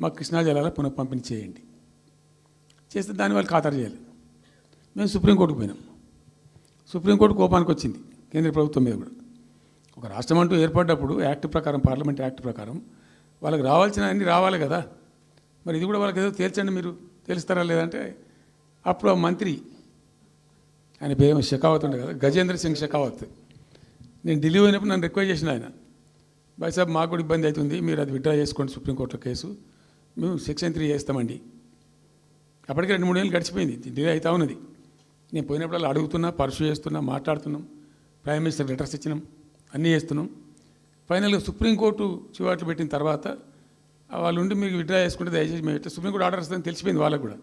మాకు కృష్ణా జలాల పునఃపంపిణీ చేయండి. చేస్తే దాన్ని వాళ్ళు ఖాతరు చేయాలి. మేము సుప్రీంకోర్టుకు పోయినాం. సుప్రీంకోర్టు కోపానికి వచ్చింది కేంద్ర ప్రభుత్వం మీద కూడా. ఒక రాష్ట్రం అంటూ ఏర్పడ్డప్పుడు యాక్ట్ ప్రకారం, పార్లమెంట్ యాక్ట్ ప్రకారం వాళ్ళకి రావాల్సిన అన్నీ రావాలి కదా. మరి ఇది కూడా వాళ్ళకి ఏదో తేల్చండి, మీరు తెలుస్తారా లేదంటే అప్పుడు ఆ మంత్రి, ఆయన పేరు షెకావత్ ఉండే కదా, గజేంద్ర సింగ్ షెకావత్, నేను ఢిల్లీ పోయినప్పుడు నన్ను రిక్వెస్ట్ చేసిన ఆయన, భాయ్ సాబ్ మాకు కూడా ఇబ్బంది అవుతుంది, మీరు అది విత్డ్రా చేసుకోండి సుప్రీంకోర్టులో కేసు, మేము సెక్షన్ 3 చేస్తామండి. అప్పటికి 2-3 ఏళ్ళు గడిచిపోయింది, డిలే అవుతా ఉన్నది. నేను పోయినప్పుడు అలా అడుగుతున్నా, పర్సూ చేస్తున్నా, మాట్లాడుతున్నాం, ప్రైమ్ మినిస్టర్ లెటర్స్ ఇచ్చినాం, అన్నీ చేస్తున్నాం. ఫైనల్గా సుప్రీంకోర్టు చివాట్లు పెట్టిన తర్వాత వాళ్ళు ఉండి మీకు విత్డ్రా చేసుకుంటే దయచేసి మేము సుప్రీంకోర్టు ఆర్డర్ వస్తుందని తెలిసిపోయింది వాళ్ళకు కూడా.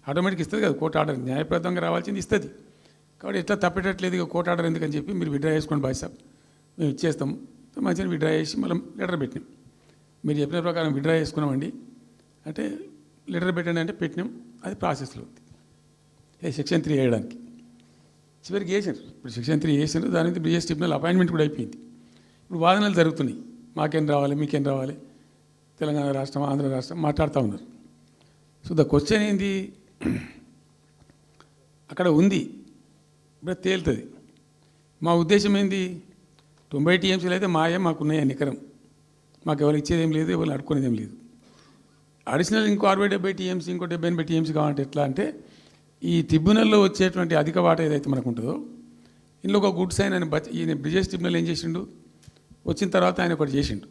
ఆటోమేటిక్ ఇస్తుంది కదా కోర్టు ఆర్డర్, న్యాయప్రదంగా రావాల్సింది ఇస్తుంది. కాబట్టి ఎట్లా తప్పేటట్లేదు ఇక కోర్టు ఆర్డర్ ఎందుకని చెప్పి మీరు విత్డ్రా చేసుకోండి భాయ్ సాబ్, మేము ఇచ్చేస్తాం. మంచిగా విత్డ్రా చేసి మళ్ళీ లెటర్ పెట్టినాం. మీరు చెప్పిన ప్రకారం విత్డ్రా చేసుకున్నామండి అంటే లెటర్ పెట్టండి అంటే పెట్టినాం. అది ప్రాసెస్లో ఉంది సెక్షన్ 3 వేయడానికి. చివరికి వేసారు. ఇప్పుడు సెక్షన్ 3 వేసారు. దాని మీద బ్రిజేష్ ట్రిబ్యునల్ అపాయింట్మెంట్ కూడా అయిపోయింది. ఇప్పుడు వాదనలు జరుగుతున్నాయి, మాకేం రావాలి, మీకేం రావాలి, తెలంగాణ రాష్ట్రం, ఆంధ్ర రాష్ట్రం మాట్లాడుతూ ఉన్నారు. సో ద క్వశ్చన్ ఏంది, అక్కడ ఉంది, ఇప్పుడు తేలుతుంది. మా ఉద్దేశం ఏంది, 90 టీఎంసీలు అయితే మాకున్నాయి నికరం, మాకు ఎవరు ఇచ్చేదేం లేదు, ఎవరు అడుక్కునేదేం లేదు. అడిషనల్ ఇంకో 60-70 టీఎంసీ, ఇంకో 70-80 టీఎంసీ కావాలంటే ఎట్లా అంటే, ఈ ట్రిబ్యునల్లో వచ్చేటువంటి అధిక వాటా ఏదైతే మనకు ఉంటుందో, ఇందులో ఒక గుడ్ సైన్ అని ఈయన బ్రిజేష్ ట్రిబ్యునల్ ఏం చేసిండు, వచ్చిన తర్వాత ఆయన ఒకటి చేసిండు.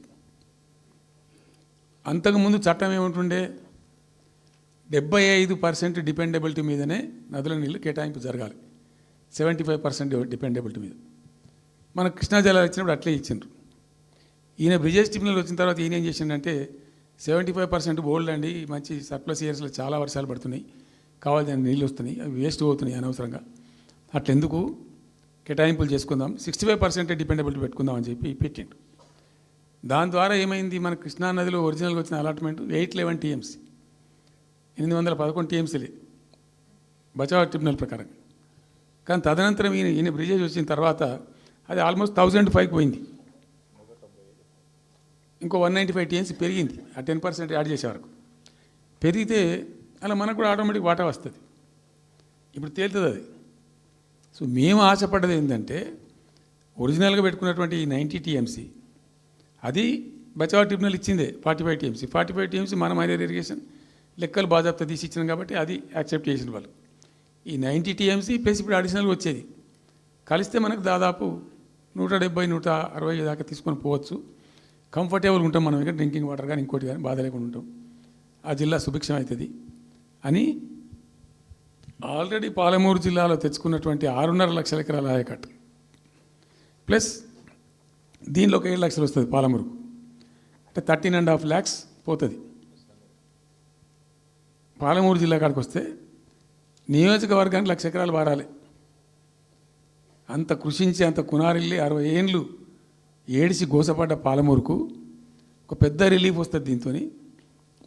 అంతకుముందు చట్టం ఏముంటుండే, 75% డిపెండబిలిటీ మీదనే నదుల నీళ్ళు కేటాయింపు జరగాలి, 75% డిపెండబిలిటీ మీద. మన కృష్ణా జలాలు ఇచ్చినప్పుడు అట్లే ఇచ్చిండ్రు. ఈయన బ్రిజేష్ ట్రిబ్యునల్ వచ్చిన తర్వాత ఈయన ఏం చేసిండంటే 75% బోల్డ్ అండి, మంచి సర్ప్లస్ ఇయర్స్లో చాలా వర్షాలు పడుతున్నాయి, కావాల్సిన నీళ్ళు వస్తున్నాయి, అవి వేస్ట్ అవుతున్నాయి అనవసరంగా, అట్లెందుకు కేటాయింపులు చేసుకుందాం, 65% డిపెండబిలిటీ పెట్టుకుందాం అని చెప్పి పెట్టిండు. దాని ద్వారా ఏమైంది, మన కృష్ణా నదిలో ఒరిజినల్గా వచ్చిన అలాట్మెంట్ 811 టీఎంసీ, 811 టీఎంసీలే బచావ్ ట్రిబ్యునల్ ప్రకారం. కానీ తదనంతరం ఈయన బ్రిజేష్ వచ్చిన తర్వాత అది ఆల్మోస్ట్ 1005కి పోయింది. ఇంకో 195 టీఎంసీ పెరిగింది, ఆ 10% యాడ్ చేసే వరకు పెరిగితే అలా మనకు కూడా ఆటోమేటిక్ వాటా వస్తుంది. ఇప్పుడు తేలుతుంది అది. సో మేము ఆశపడ్డది ఏంటంటే, ఒరిజినల్గా పెట్టుకున్నటువంటి ఈ 90 టీఎంసీ అది బచావ్ ట్రిబ్యునల్ ఇచ్చిందే 45 టీఎంసీ. 45 టీఎంసీ మనం మైనర్ ఇరిగేషన్ లెక్కలు బాజాప్తా తీసి ఇచ్చినాం కాబట్టి అది యాక్సెప్ట్ చేసిన వాళ్ళు. ఈ 90 టీఎంసీ ప్లస్ ఇప్పుడు అడిషనల్గా వచ్చేది కలిస్తే మనకు దాదాపు 170-160 దాకా తీసుకొని పోవచ్చు. కంఫర్టబుల్గా ఉంటాం మనం, ఇక్కడ డ్రింకింగ్ వాటర్ కానీ ఇంకోటి కానీ బాధ లేకుండా ఉంటాం, ఆ జిల్లా సుభిక్షం అవుతుంది అని ఆల్రెడీ పాలమూరు జిల్లాలో తెచ్చుకున్నటువంటి 6.5 లక్షల ఎకరాల ఆయకట్టు ప్లస్ దీనిలో ఒక 7 లక్షలు వస్తుంది పాలమూరు, అంటే 13.5 lakhs పోతుంది. పాలమూరు జిల్లా కాడికి వస్తే నియోజకవర్గానికి 1,00,000 ఎకరాలు వారాలి. అంత కృషించి అంత కునారిల్లి 60 ఏండ్లు ఏడిసి గోసపడ్డ పాలమూరుకు ఒక పెద్ద రిలీఫ్ వస్తుంది. దీంతో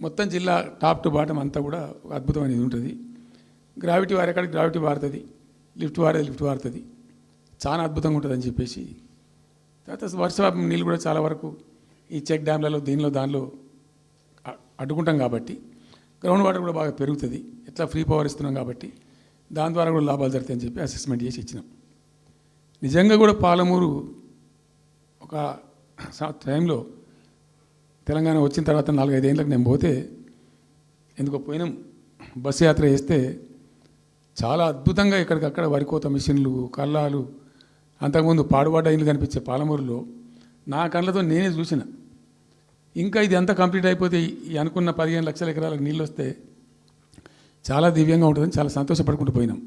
మొత్తం జిల్లా టాప్ టు బాటం అంతా కూడా ఒక అద్భుతమైనది ఉంటుంది. గ్రావిటీ వారేకాడికి గ్రావిటీ వారుతుంది, లిఫ్ట్ వారుతుంది, చాలా అద్భుతంగా ఉంటుందని చెప్పేసి. తర్వాత వర్షపాతం నీళ్ళు కూడా చాలా వరకు ఈ చెక్ డ్యామ్లలో దానిలో అడ్డుకుంటాం కాబట్టి గ్రౌండ్ వాటర్ కూడా బాగా పెరుగుతుంది. ఎట్లా ఫ్రీ పవర్ ఇస్తున్నాం కాబట్టి దాని ద్వారా కూడా లాభాలు జరుగుతాయని చెప్పి అసెస్మెంట్ చేసి ఇచ్చినాం. నిజంగా కూడా పాలమూరు ఒక టైంలో తెలంగాణ వచ్చిన తర్వాత 4-5 ఏళ్ళకి నేను పోతే ఎందుకో పోయినాం, బస్సు యాత్ర చేస్తే చాలా అద్భుతంగా ఇక్కడికక్కడ వరికోత మిషన్లు, కల్లాలు, అంతకుముందు పాడుబడ్డ ఇల్లు కనిపించే పాలమూరులో నా కళ్ళతో నేనే చూసిన. ఇంకా ఇది అంతా కంప్లీట్ అయిపోతే ఈ అనుకున్న 15 లక్షల ఎకరాలకు నీళ్ళు వస్తే చాలా దివ్యంగా ఉంటుందని చాలా సంతోషపడుకుంటూ పోయినాం.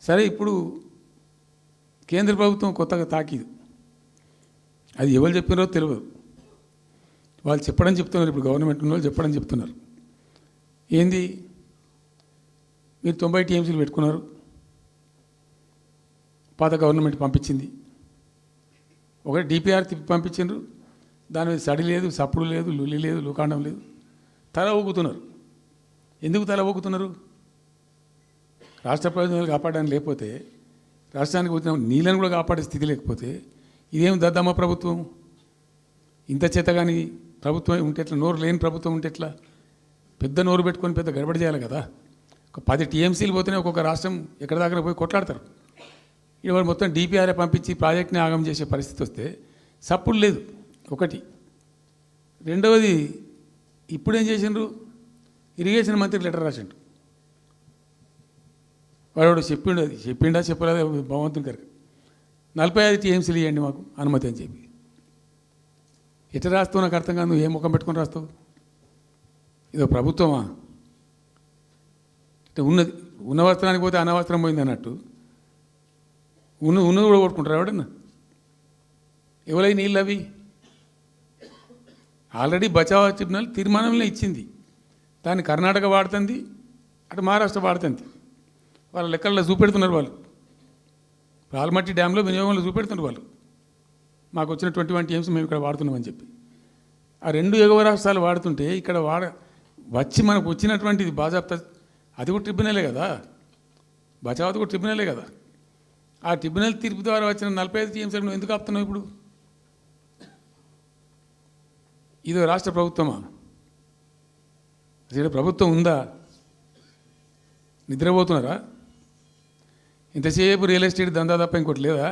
సరే, ఇప్పుడు కేంద్ర ప్రభుత్వం కొత్తగా తాకీదు, అది ఎవరు చెప్పినారో తెలియదు, వాళ్ళు చెప్పడం చెప్తున్నారు. ఇప్పుడు గవర్నమెంట్ ఉన్న వాళ్ళు చెప్పడం చెప్తున్నారు. ఏంది, మీరు 90 టీఎంసీలు పెట్టుకున్నారు, పాత గవర్నమెంట్ పంపించింది, ఒకటి డిపిఆర్ తిప్పి పంపించిండ్రు, దాని మీద సడి లేదు, సప్పుడు లేదు, లుల్లి లేదు, లుకాండం లేదు, తల ఊగుతున్నారు. ఎందుకు తల ఊగుతున్నారు? రాష్ట్ర ప్రయోజనాలు కాపాడడానికి లేకపోతే, రాష్ట్రానికి వచ్చిన నీళ్ళని కూడా కాపాడే స్థితి లేకపోతే ఇదేం దద్దమ్మ ప్రభుత్వం, ఇంత చేత కానీ ప్రభుత్వం ఉంటే ఎట్లా, నోరు లేని ప్రభుత్వం ఉంటే ఎట్లా? పెద్ద నోరు పెట్టుకొని పెద్ద గడబడి చేయాలి కదా. ఒక 10 టీఎంసీలు పోతేనే ఒక్కొక్క రాష్ట్రం ఎక్కడి దగ్గర పోయి కొట్లాడతారు. ఇవాళ మొత్తం డిపిఆర్ఏ పంపించి ప్రాజెక్ట్ని ఆగం చేసే పరిస్థితి వస్తే సప్పుడు లేదు ఒకటి. రెండవది, ఇప్పుడేం చేసిండ్రు, ఇరిగేషన్ మంత్రికి లెటర్ రాసిండు. వాడు చెప్పిండా చెప్పలేదా భగవంతుని గారికి, 45 టీఎంసీలు ఇవ్వండి మాకు అనుమతి అని చెప్పి. ఎట్లా రాస్తావు నాకు అర్థం కాదు. నువ్వు ఏ ముఖం పెట్టుకొని రాస్తావు? ఇదో ప్రభుత్వమా? అంటే ఉన్న వస్త్రానికి పోతే అనవస్త్రం పోయింది అన్నట్టు ఉన్నది కూడా కొట్టుకుంటారు ఎవడన్నా. ఎవరై నీళ్ళు అవి ఆల్రెడీ బచావ్ ట్రిబ్యునల్ తీర్మానంలో ఇచ్చింది. దాన్ని కర్ణాటక వాడుతుంది, అటు మహారాష్ట్ర వాడుతుంది. వాళ్ళ లెక్కల్లో చూపెడుతున్నారు వాళ్ళు. ఆల్మట్టి డ్యాంలో వినియోగంలో చూపెడుతున్నారు వాళ్ళు. మాకు వచ్చిన 21 టీఎంసీ మేము ఇక్కడ వాడుతున్నామని చెప్పి. ఆ 2 ఎగువ రాష్ట్రాలు వాడుతుంటే ఇక్కడ వచ్చి మనకు వచ్చినటువంటిది బాజాప్తా, అది కూడా ట్రిబ్యునలే కదా. బచావత్ కూడా ట్రిబ్యునలే కదా. ఆ ట్రిబ్యునల్ తీర్పు ద్వారా వచ్చిన 45 టీఎంసీలు నువ్వు ఎందుకు ఆపుతున్నావు ఇప్పుడు? ఇదో రాష్ట్ర ప్రభుత్వమా? అసలు ప్రభుత్వం ఉందా? నిద్రపోతున్నారా? ఇంతసేపు రియల్ ఎస్టేట్ దందా తప్ప ఇంకోటి లేదా?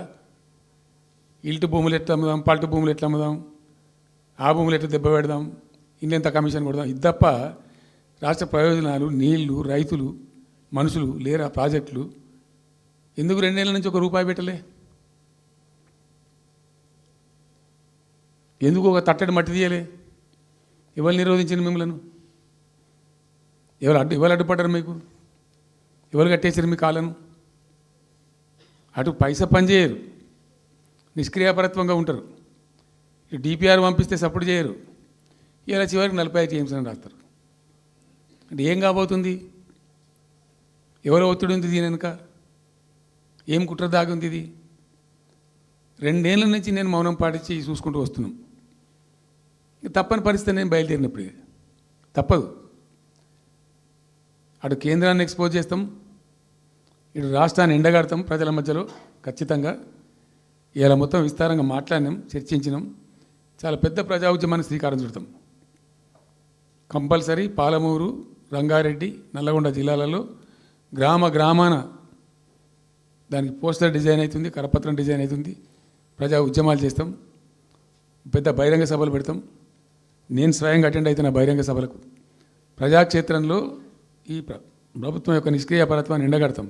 ఇల్టు భూములు ఎట్లా అమ్ముదాం, పల్టు భూములు ఎట్లా అమ్ముదాం, ఆ భూములు ఎట్లా దెబ్బ పెడదాం, ఇంకెంత కమిషన్ కొడదాం, ఇది తప్ప రాష్ట్ర ప్రయోజనాలు, నీళ్లు, రైతులు, మనుషులు లేరా? ప్రాజెక్టులు ఎందుకు 2 ఏళ్ళ నుంచి ₹1 పెట్టలే? ఎందుకు ఒక తట్టడి మట్టి తీయలే? ఎవరు నిరోధించిన మిమ్మల్ని? ఎవరు అడ్డుపడ్డారు మీకు? ఎవరు కట్టేసారు మీ కాలను? అటు పైసా పనిచేయరు, నిష్క్రియాపరత్వంగా ఉంటారు. డిపిఆర్ పంపిస్తే సపోర్ట్ చేయరు. ఇలా చివరికి 45 టీఎంసీ అని రాస్తారు. అంటే ఏం కాబోతుంది? ఎవరో ఒత్తిడి ఉంది దీని వెనుక? ఏం కుట్ర దాగి ఉంది ఇది? 2 ఏళ్ళ నుంచి నేను మౌనం పాటించి చూసుకుంటూ వస్తున్నాం. తప్పని పరిస్థితి నేను బయలుదేరినప్పుడు తప్పదు. అటు కేంద్రాన్ని ఎక్స్పోజ్ చేస్తాం, ఇటు రాష్ట్రాన్ని ఎండగడతాం ప్రజల మధ్యలో ఖచ్చితంగా. ఇలా మొత్తం విస్తారంగా మాట్లాడినాం, చర్చించినాం. చాలా పెద్ద ప్రజా ఉద్యమాన్ని శ్రీకారం చుడతాం. కంపల్సరీ పాలమూరు, రంగారెడ్డి, నల్లగొండ జిల్లాలలో గ్రామాన దానికి పోస్టర్ డిజైన్ అవుతుంది, కరపత్రం డిజైన్ అవుతుంది. ప్రజా ఉద్యమాలు చేస్తాం, పెద్ద బహిరంగ సభలు పెడతాం. నేను స్వయంగా అటెండ్ అవుతున్న బహిరంగ సభలకు. ప్రజాక్షేత్రంలో ఈ ప్రభుత్వం యొక్క నిష్క్రియాపరత్వాన్ని ఎండగడతాం.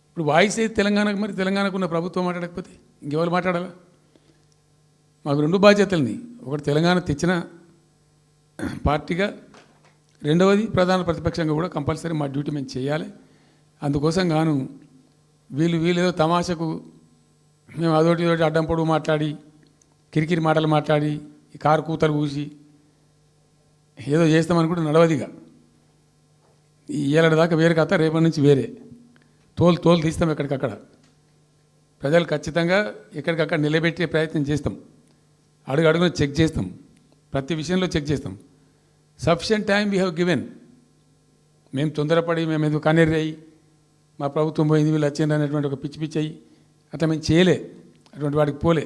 ఇప్పుడు వాయిస్ అయితే తెలంగాణకు, మరి తెలంగాణకు ఉన్న ప్రభుత్వం మాట్లాడకపోతే ఇంకెవరు మాట్లాడాలా? మాకు 2 బాధ్యతల్ని, ఒకటి తెలంగాణ తెచ్చిన పార్టీగా, రెండవది ప్రధాన ప్రతిపక్షంగా కూడా కంపల్సరీ మా డ్యూటీ మేము చేయాలి. అందుకోసం గాను వీళ్ళు ఏదో తమాషకు మేము అదోటి ఇదోటి అడ్డం పొడుగు మాట్లాడి, కిరికిరి మాటలు మాట్లాడి, ఈ కారు కూతలు కూసి ఏదో చేస్తామనుకుంటే నడవదిగా. ఈ ఏడాది దాకా వేరే కథ, రేపటి నుంచి వేరే తోలు తీస్తాం ఎక్కడికక్కడ. ప్రజలు ఖచ్చితంగా ఎక్కడికక్కడ నిలబెట్టే ప్రయత్నం చేస్తాం. అడుగున చెక్ చేస్తాం, ప్రతి విషయంలో చెక్ చేస్తాం. Sufficient time we have given. మేము తొందరపడి మేము ఎందుకు కన్నెర్రి అయ్యి మా ప్రభుత్వం పోయింది వీళ్ళు వచ్చింది అనేటువంటి ఒక పిచ్చి అయ్యి అట్లా మేము చేయలే, అటువంటి వాడికి పోలే.